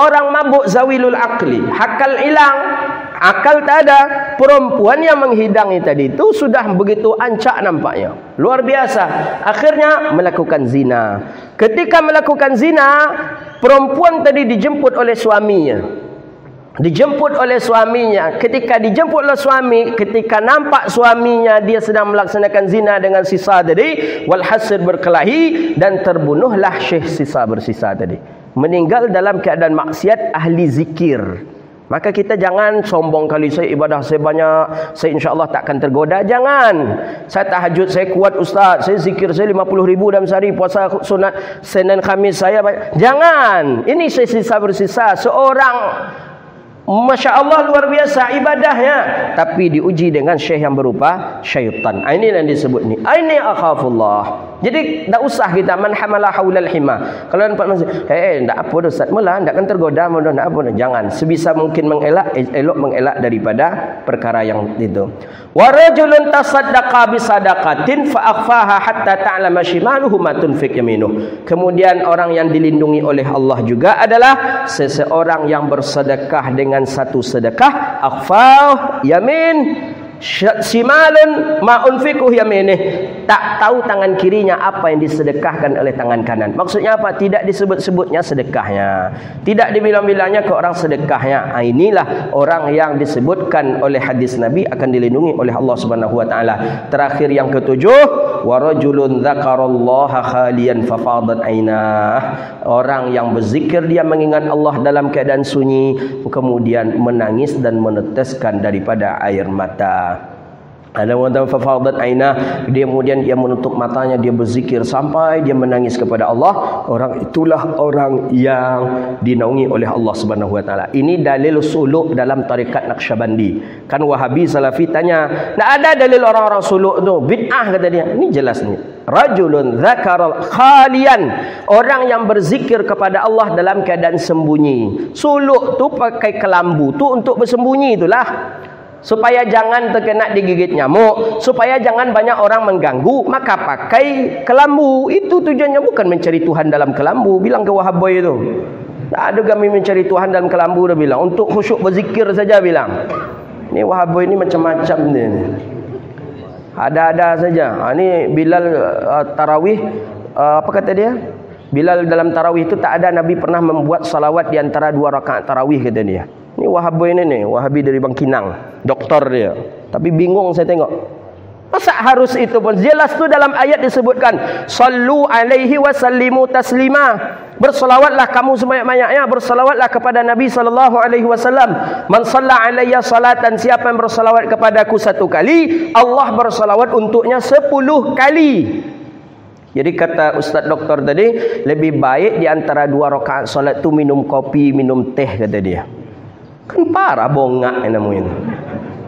Orang mabuk zawilul akli. Akal hilang. Akal tak ada. Perempuan yang menghidangi tadi itu sudah begitu ancak nampaknya. Luar biasa. Akhirnya melakukan zina. Ketika melakukan zina, perempuan tadi dijemput oleh suaminya. Ketika dijemput oleh suami, ketika nampak suaminya dia sedang melaksanakan zina dengan sisa tadi, walhasil berkelahi dan terbunuhlah Syekh sisa bersisa tadi. Meninggal dalam keadaan maksiat, ahli zikir. Maka kita jangan sombong kali saya ibadah saya banyak, saya insya-Allah takkan tergoda. Jangan. Saya tahajud saya kuat ustaz, saya zikir saya 50,000 dalam sehari, puasa sunat Senin Khamis saya banyak. Jangan. Ini Syekh sisa bersisa seorang, Masya Allah luar biasa ibadahnya, tapi diuji dengan syekh yang berupa syaitan. Ini yang disebut ni. Ini akhafullah. Jadi tak usah kita man hamala haulal hima. Kalau nampak masjid, tak apa dah ustaz, mula takkan tergoda, tak apa dah. Jangan. Sebisa mungkin elok mengelak daripada perkara yang itu. Wa rajulun tasaddaqa bi sadaqatin fa akhfaha hatta ta'lama shimaluhu ma tunfiq yaminuh. Kemudian orang yang dilindungi oleh Allah juga adalah seseorang yang bersedekah dengan satu sedekah, akhfah yamin shimalun ma unfiquh yaminih, tak tahu tangan kirinya apa yang disedekahkan oleh tangan kanan. Maksudnya apa? Tidak disebut-sebutnya sedekahnya, tidak dibilang-bilangnya ke orang sedekahnya. Inilah orang yang disebutkan oleh hadis Nabi akan dilindungi oleh Allah Subhanahu wa taala. Terakhir yang ketujuh, wa rajulun dzakarallaha khaliyan fafadat ainah. Orang yang berzikir dia mengingat Allah dalam keadaan sunyi, kemudian menangis dan meneteskan daripada air mata. Ada orang fafadat ainah, dia kemudian dia menutup matanya, dia berzikir sampai dia menangis kepada Allah. Orang itulah orang yang dinaungi oleh Allah Subhanahu wa taala. Ini dalil suluk dalam tarekat Naqsyabandi. Kan Wahabi Salafi tanya, "Tak ada dalil orang-orang suluk tu, bid'ah," kata dia. Ini jelas ni. Rajulun dzakara khalian, orang yang berzikir kepada Allah dalam keadaan sembunyi. Suluk tu pakai kelambu tu untuk bersembunyi itulah. Supaya jangan terkena digigit nyamuk, supaya jangan banyak orang mengganggu, maka pakai kelambu. Itu tujuannya, bukan mencari Tuhan dalam kelambu. Bilang ke Wahaboy itu, tak ada kami mencari Tuhan dalam kelambu, dia bilang. Untuk khusyuk berzikir saja bilang. Ini Wahaboy ini macam-macam dia. Ada-ada saja. Ini Bilal tarawih, apa kata dia? Bilal dalam tarawih itu tak ada Nabi pernah membuat salawat di antara 2 rakaat tarawih, kata dia. Ini Wahabi ini Wahabi dari Bangkinang, doktor dia. Tapi bingung saya tengok. Masa harus itu pun? Jelas tu dalam ayat disebutkan, sallu alaihi wa sallimu taslima. Berselawatlah kamu sebanyak-banyaknya, berselawatlah kepada Nabi sallallahu alaihi wasallam. Man shalla alayya salatan, siapa yang berselawat kepadaku 1 kali, Allah berselawat untuknya 10 kali. Jadi kata Ustaz Doktor tadi, lebih baik di antara 2 rakaat solat tu minum kopi, minum teh, kata dia. Kan parah bongak namanya.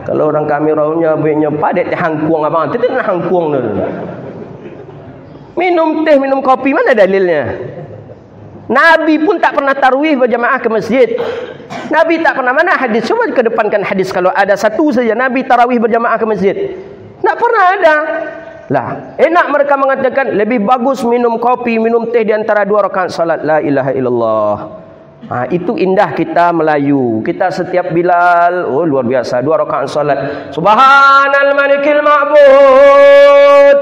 Kalau orang kami raunya baiknya padet hangkuang abang, tidak nak hangkuang dulu. Minum teh, minum kopi, mana dalilnya? Nabi pun tak pernah tarawih berjamaah ke masjid. Nabi tak pernah, mana hadis? Coba kedepankan hadis kalau ada satu saja Nabi tarawih berjamaah ke masjid. Tak pernah ada. Lah, enak mereka mengatakan lebih bagus minum kopi, minum teh di antara 2 rakaat salat. La ilaha illallah. Itu indah kita Melayu. Kita setiap Bilal, oh luar biasa, 2 rakaat salat. Subhanal malikil ma'bud,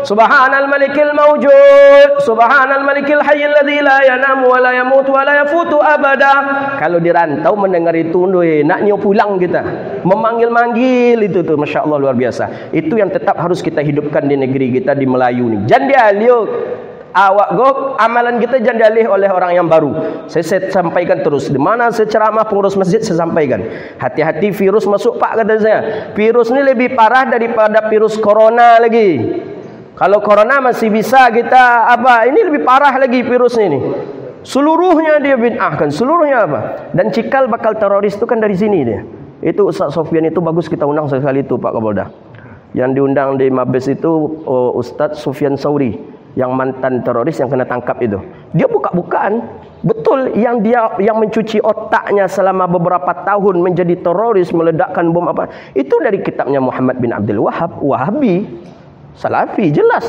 Subhanal malikil mawjud, Subhanal malikil hayyil ladzi la yanamu wa la yamutu wa la yafutu abada. Kalau di rantau mendengar itu nak nyo pulang kita. Memanggil-manggil itu tuh, Masya Allah, luar biasa. Itu yang tetap harus kita hidupkan di negeri kita, di Melayu nih. Jangan dialih awak gok, amalan kita jangan dialih oleh orang yang baru. Saya sampaikan terus, di mana saya ceramah pengurus masjid saya sampaikan, hati-hati virus masuk Pak, kata saya. Virus ini lebih parah daripada virus corona lagi. Kalau corona masih bisa kita ini lebih parah lagi virus ini. Seluruhnya dia bid'ahkan, seluruhnya dan cikal bakal teroris itu kan dari sini dia. Itu Ustaz Sofyan itu bagus kita undang sekali itu Pak Kapolda. Yang diundang di Mabes itu Ustaz Sufyan Sauri, yang mantan teroris yang kena tangkap itu. Dia buka-bukaan betul yang mencuci otaknya selama beberapa tahun menjadi teroris, meledakkan bom itu dari kitabnya Muhammad bin Abdul Wahab, Wahabi, Salafi, jelas.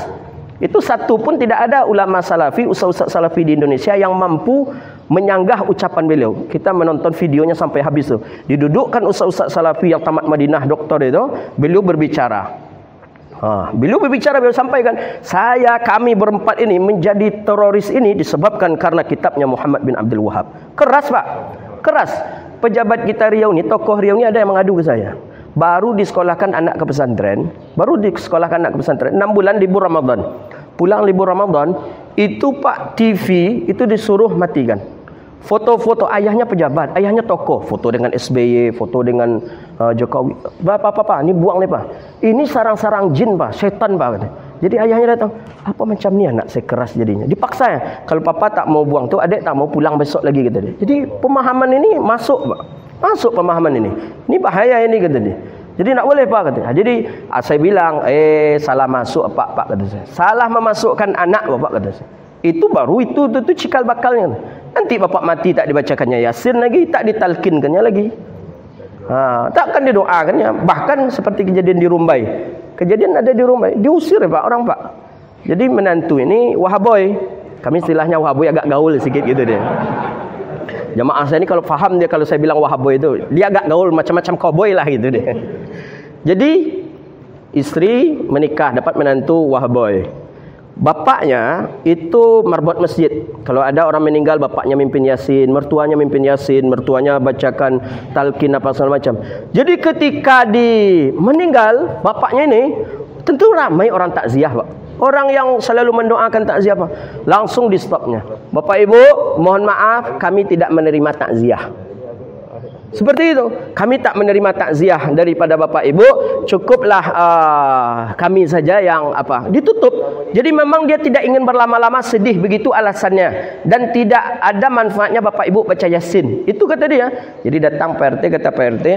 Itu satu pun tidak ada ulama Salafi, ustaz-ustaz Salafi di Indonesia yang mampu menyanggah ucapan beliau. Kita menonton videonya sampai habis tuh. Didudukkan ustaz-ustaz Salafi yang tamat Madinah, doktor itu, beliau berbicara. Beliau sampaikan, kami berempat ini menjadi teroris ini disebabkan karena kitabnya Muhammad bin Abdul Wahab. Keras Pak, keras. Pejabat kita Riau ni, tokoh Riau ni ada yang mengadu ke saya. Baru disekolahkan anak ke pesantren, 6 bulan libur Ramadan. Pulang libur Ramadan, itu Pak TV itu disuruh matikan. Foto-foto ayahnya pejabat, ayahnya tokoh, foto dengan SBY, foto dengan Jokowi. Pak, ini buang nih Pak. Ini sarang-sarang jin Pak, setan Pak. Kata. Jadi ayahnya datang, apa macam ni anak saya keras jadinya. Dipaksa ya. Kalau papa tak mau buang tu, adik tak mau pulang besok lagi kata dia. Jadi pemahaman ini masuk Pak. Masuk pemahaman ini. Ini bahaya ini kata dia. Jadi tak boleh Pak kata. Jadi saya bilang, salah masuk Pak kata saya. Salah memasukkan anak Bapak kata saya. Itu baru itu cikal bakalnya. Nanti bapak mati tak dibacakannya Yasin lagi, tak ditalkinkannya lagi. Takkan didoakannya. Bahkan seperti kejadian di Rumbai. Kejadian ada di Rumbai, diusir ya Pak orang Pak. Jadi menantu ini wahaboy. Kami istilahnya wahaboy agak gaul sikit gitu dia. Jamaah saya ini kalau faham dia kalau saya bilang wahaboy itu, dia agak gaul macam-macam cowboy lah gitu dia. Jadi istri menikah dapat menantu wahaboy. Bapaknya itu marbot masjid. Kalau ada orang meninggal, bapaknya mimpin Yasin, mertuanya mimpin Yasin, mertuanya bacakan talqin apa segala macam. Jadi ketika meninggal bapaknya ini, tentu ramai orang takziah Pak. Orang yang selalu mendoakan takziah Pak. Langsung di stopnya. Bapak Ibu, mohon maaf kami tidak menerima takziah. Seperti itu. Kami tak menerima takziah daripada Bapak Ibu. Cukuplah kami saja yang ditutup. Jadi memang dia tidak ingin berlama-lama sedih, begitu alasannya. Dan tidak ada manfaatnya Bapak Ibu baca Yasin. Itu kata dia. Jadi datang PRT, kata PRT,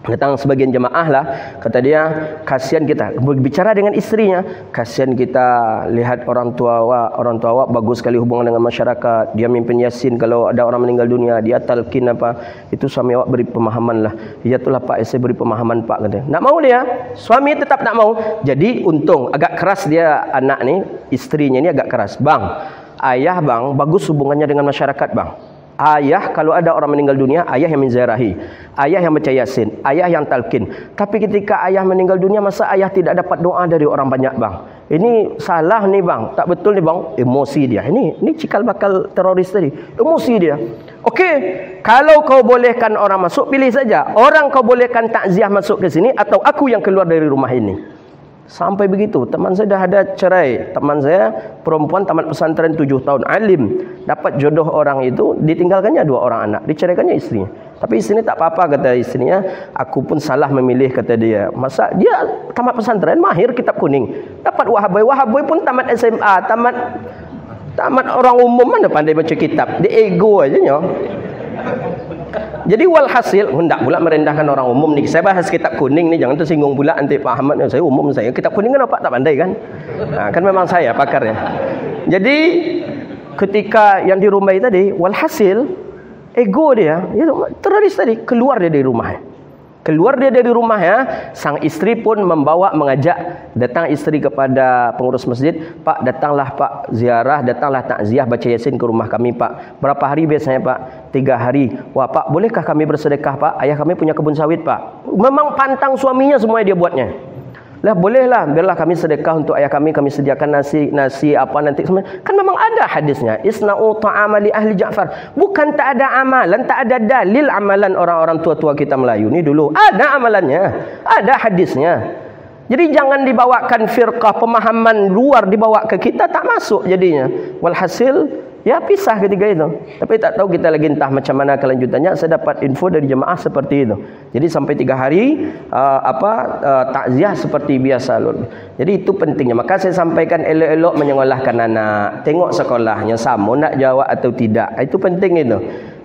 datang sebagian jemaah lah, kata dia, kasihan kita, berbicara dengan istrinya, kasihan kita lihat orang tua awak bagus sekali hubungan dengan masyarakat, dia mimpin Yasin, kalau ada orang meninggal dunia dia talqin itu suami awak beri pemahaman lah. Ya itulah Pak, saya beri pemahaman Pak, kata. Nak mau dia, suami tetap tak mau. Jadi untung agak keras dia, anak ni, istrinya ni agak keras. Bang, ayah bang bagus hubungannya dengan masyarakat bang. Ayah kalau ada orang meninggal dunia, ayah yang menziarahi, ayah yang baca Yasin, ayah yang talqin. Tapi ketika ayah meninggal dunia, masa ayah tidak dapat doa dari orang banyak bang? Ini salah nih bang, tak betul nih bang. Emosi dia. Ini cikal bakal teroris tadi. Emosi dia. Okey, kalau kau bolehkan orang masuk, pilih saja. Orang kau bolehkan takziah masuk ke sini atau aku yang keluar dari rumah ini. Sampai begitu. Teman saya dah ada cerai. Teman saya perempuan tamat pesantren 7 tahun, alim, dapat jodoh orang itu, ditinggalkannya 2 orang anak, diceraikannya istrinya. Tapi istrinya tak apa-apa, kata istrinya. Aku pun salah memilih, kata dia. Masa dia tamat pesantren, mahir kitab kuning, dapat wahaboy pun tamat SMA, tamat orang umum, mana pandai baca kitab. Dia ego aja nyo. Jadi walhasil, hendak pula merendahkan orang umum ni. Saya bahas kitab kuning ni, jangan tersinggung pula nanti Pak Ahmad. Saya umum saya. Kitab kuning kan apa tak pandai kan? Kan memang saya pakarnya. Jadi ketika yang di Rumbai tadi, walhasil ego dia, teroris tadi keluar dia dari rumah. Keluar dia dari rumahnya, sang isteri pun mengajak, datang isteri kepada pengurus masjid, Pak, datanglah Pak ziarah, datanglah takziah baca Yasin ke rumah kami Pak. Berapa hari biasanya Pak? 3 hari. Wah Pak, bolehkah kami bersedekah Pak? Ayah kami punya kebun sawit Pak. Memang pantang suaminya semua dia buatnya. Lah bolehlah, biarlah kami sedekah untuk ayah kami sediakan nasi apa nanti semua. Kan memang ada hadisnya. Isna'u ta'ama li ahli Ja'far. Bukan tak ada amalan, tak ada dalil amalan orang-orang tua-tua kita Melayu ni dulu. Ada amalannya, ada hadisnya. Jadi jangan dibawakan firqah pemahaman luar dibawa ke kita, tak masuk jadinya. Walhasil ya pisah ketiga itu. Tapi tak tahu kita lagi entah macam mana kelanjutannya. Saya dapat info dari jemaah seperti itu. Jadi sampai 3 hari takziah seperti biasa. Jadi itu pentingnya. Maka saya sampaikan elok-elok menyekolahkan anak. Tengok sekolahnya sama nak jawab atau tidak. Itu penting itu.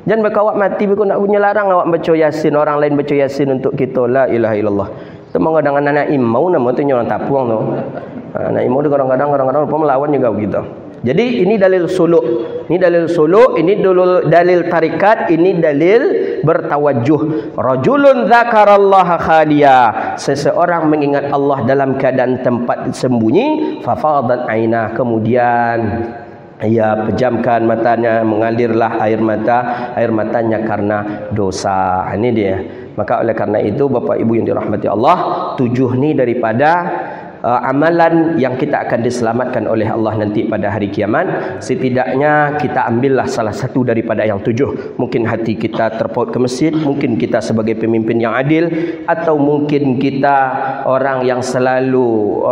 Jangan berkawak mati berkau nak punya larang awak baca Yasin, orang lain baca Yasin untuk kita. La ilaha illallah. Itu mengadang anak imau nama tu orang tapuang tu. Anak imau tu kadang-kadang pun melawan juga begitu. Jadi ini dalil suluk. Ini dalil suluk, ini dalil tarikat, ini dalil bertawajuh. Rajulun dzakarallaha khaliya. Seseorang mengingat Allah dalam keadaan tempat sembunyi, fafadat aina, kemudian ia pejamkan matanya, mengalirlah air matanya karena dosa. Ini dia. Maka oleh karena itu Bapak Ibu yang dirahmati Allah, 7 ni daripada amalan yang kita akan diselamatkan oleh Allah nanti pada hari kiamat. Setidaknya kita ambillah salah satu daripada yang 7. Mungkin hati kita terpaut ke masjid, mungkin kita sebagai pemimpin yang adil, atau mungkin kita orang yang selalu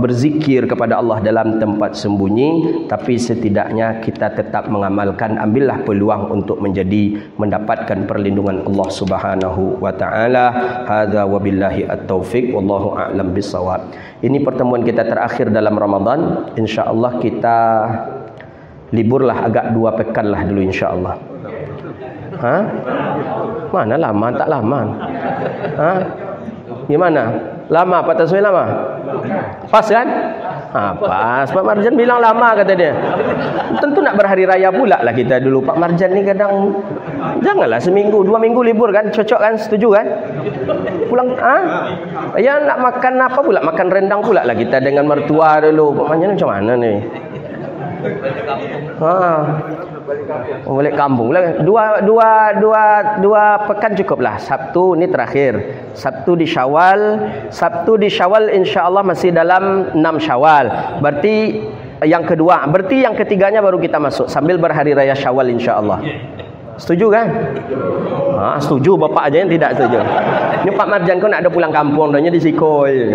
berzikir kepada Allah dalam tempat sembunyi. Tapi setidaknya kita tetap mengamalkan. Ambillah peluang untuk mendapatkan perlindungan Allah Subhanahu wa taala. Hadza wabillahi at-taufik wallahu a'lam bissawab. Ini pertemuan kita terakhir dalam Ramadan. InsyaAllah kita liburlah agak 2 pekan lah dulu insyaAllah. Ha? Mana lama? Tak lama. Ha? Gimana? Lama? Pak Tasmi lama? Pas kan? Ha, pas. Pak Marjan bilang lama kata dia. Tentu nak berhari raya pula lah kita dulu. Pak Marjan ni kadang janganlah seminggu, 2 minggu libur kan? Cocok kan? Setuju kan? Pulang, ya nak makan apa pula? Makan rendang pula lah kita dengan mertua dulu. Pak Marjan macam mana ni? Balik kampung lah. Dua pekan cukuplah. Sabtu ni terakhir. Sabtu di Syawal insya-Allah masih dalam 6 Syawal. Berarti yang kedua, berarti yang ketiganya baru kita masuk sambil berhari raya Syawal insya-Allah. Setuju kan? Setuju, bapak aja yang tidak setuju. Ini Pak Marjan kau nak ada pulang kampung dah di Sikoi.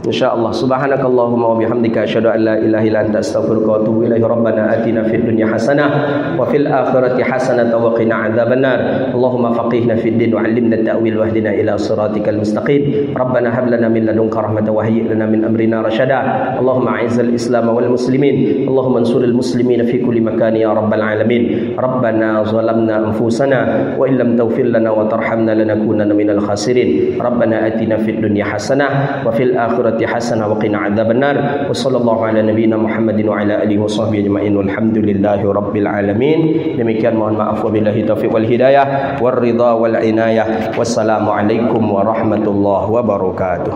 InsyaAllah. Subhanakallahumma wa bihamdika asyhadu an la ilaha illa anta astaghfiruka wa atubu ilaik. Rabbana atina fid dunya hasanah wa fil akhirati hasanah wa qina adzabannar. Allahumma faqihna fid din wa 'allimna ta'wil wahdina ila siratikal mustaqim. Rabbana hab lana min ladunka rahmatan wa hayyi' lana min amrina rashada. Allahumma a'izzal islam wal muslimin. Allahumma ansuril muslimin fi kulli makan ya rabbal alamin. Rabbana zalamna anfusana wa illam taghfir lana wa tarhamna lanakunanna minal khasirin. Rabbana atina fid dunya hasanah wa fil akhirati hasanah wa qina adzabannar. Wa sallallahu ala nabiyyina Muhammadin wa ala alihi wa sahbihi ajma'in. Walhamdulillahi rabbil alamin. Demikian, mohon maaf wabillahi taufiq wal hidayah war ridha wal inayah. Wassalamu alaikum warahmatullahi wabarakatuh.